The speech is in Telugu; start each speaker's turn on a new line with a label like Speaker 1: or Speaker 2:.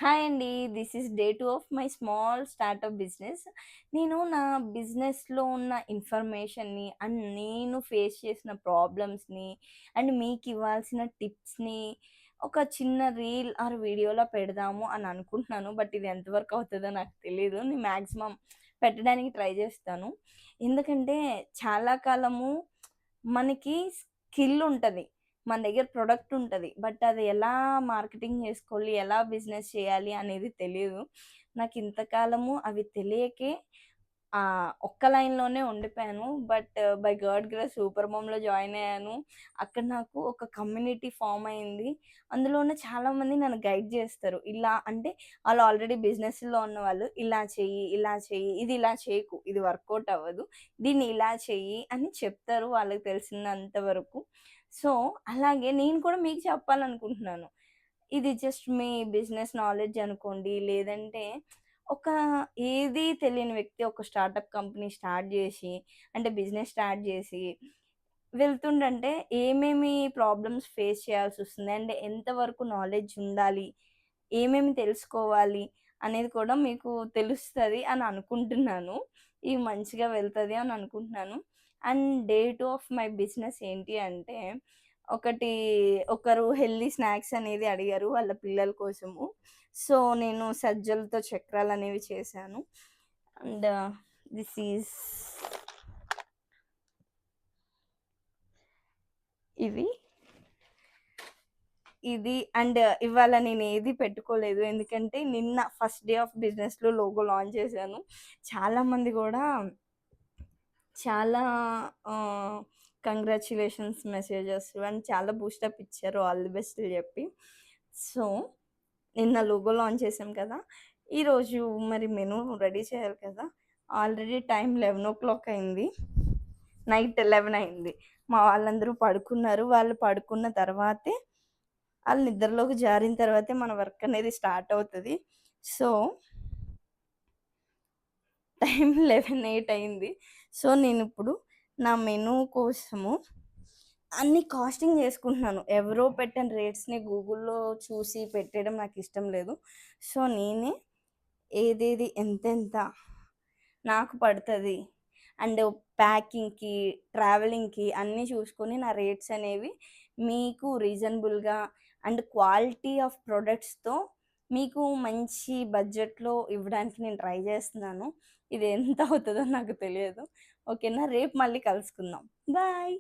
Speaker 1: హాయ్ అండి. This is day 2 of my small startup business. నేను నా బిజినెస్‌లో ఉన్న ఇన్ఫర్మేషన్‌ని అండ్ నేను ఫేస్ చేసిన ప్రాబ్లమ్స్‌ని అండ్ మీకివ్వాల్సిన టిప్స్‌ని ఒక చిన్న రీల్ ఆర్ వీడియోలో పెడదాము అని అనుకుంటున్నాను. బట్ ఇది ఎంతవరకు అవుతదో నాకు తెలీదు. నేను మాక్సిమం పెట్టడానికి ట్రై చేస్తాను. ఎందుకంటే చాలా కాలము మనకి స్కిల్ ఉంటది. మన దగ్గర ప్రొడక్ట్ ఉంటది. బట్ అది ఎలా మార్కెటింగ్ చేసుకోవాలి, ఎలా బిజినెస్ చేయాలి అనేది తెలీదు. నాకు ఇంతకాలము అవి తెలియకే ఒక్క లైన్‌లోనే ఉండిపోయాను. But by God grace super మామ్‌లో జాయిన్ అయ్యాను. అక్కడ నాకు ఒక కమ్యూనిటీ ఫార్మ్ అయింది. అందులోనే చాలామంది నన్ను గైడ్ చేస్తారు. ఇలా అంటే ఆళ్ళు ఆల్రెడీ బిజినెస్‌లో ఉన్నవాళ్ళు, ఇలా చెయ్యి, ఇలా చెయ్యి, ఇది ఇలా చేయకు, ఇది వర్కౌట్ అవ్వదు, దీన్ని ఇలా చెయ్యి అని చెప్తారు వాళ్ళకి తెలిసినంత వరకు. సో, అలాగే నేను కూడా మీకు చెప్పాలనుకుంటున్నాను. ఇది జస్ట్ మీ బిజినెస్ నాలెడ్జ్ అనుకోండి. లేదంటే ఒక ఏది తెలియని వ్యక్తి ఒక స్టార్టప్ కంపెనీ స్టార్ట్ జేసి, అంటే బిజినెస్ స్టార్ట్ జేసి వెళ్తుండంటే ఏమేమి ప్రాబ్లమ్స్ ఫేస్ చేయాల్సొస్తుంది, అంటే ఎంతవరకు నాలెడ్జ్ ఉండాలి, ఏమేమి తెలుసుకోవాలి అనేది కూడా మీకు తెలుస్తది అని అనుకుంటున్నాను. ఇది మంచిగా వెళ్తది అని అనుకుంటున్నాను. And day 2 of my business ఏంటి అంటే, ఒకటి ఒకరు హెల్తీ స్నాక్స్ అనేది అడిగారు వాళ్ళ పిల్లల కోసము. సో, నేను సజ్జలతో చక్రాలనేవి చేశాను. అండ్ దిస్ ఈజ్ ఇవి. ఇది అండ్ ఇవాళ నేనేది పెట్టుకోలేదు. ఎందుకంటే నిన్న ఫస్ట్ డే ఆఫ్ బిజినెస్‌లో లోగో లాంచ్ చేశాను. చాలామంది గూడా చాలా కంగ్రాచ్యులేషన్స్ మెసేజెస్ అండ్ చాలా బూస్టప్ ఇచ్చారు ఆల్ ది బెస్ట్‌లు జెప్పి. సో, నిన్న లోగో లాంచ్ చేశాం కదా! ఈరోజు మరి మెనూ రెడీ చేయాలి కదా! ఆల్రెడీ టైం 11:00 అయింది. నైట్ 11 అయింది. మా వాళ్ళందరూ పడుకున్నారు. వాళ్ళు పడుకున్న తర్వాతే ఆళ్ళు నిద్రలోకి జారిన తర్వాతే మన వర్క్ అనేది స్టార్ట్ అవుతది. సో, టైం 11:08 అయింది. సో, నేనిప్పుడు నా మెనూ కోసము అన్ని కాస్టింగ్ జేసుకుంటున్నాను. ఎవరో పెట్టిన రేట్స్‌ని గూగుల్‌లో చూసి పెట్టేయడం నాకిష్టం లేదు. సో, నేనే ఏదేది ఎంతెంత నాకు పడతది అండ్ ప్యాకింగ్‌కి, ట్రావెలింగ్‌కి అన్నీ చూసుకొని నా రేట్స్ అనేవి మీకు రీజనబుల్‌గా అండ్ క్వాలిటీ ఆఫ్ ప్రొడక్ట్స్‌తో మీకు మంచి బడ్జెట్‌లో ఇవ్వడానికి నేను ట్రై జేస్తున్నాను. ఇది ఎంత అవుతదో నాకు తెలియదు. ఓకేనా? రేపు మళ్ళీ కలుసుకుందాం. బాయ్.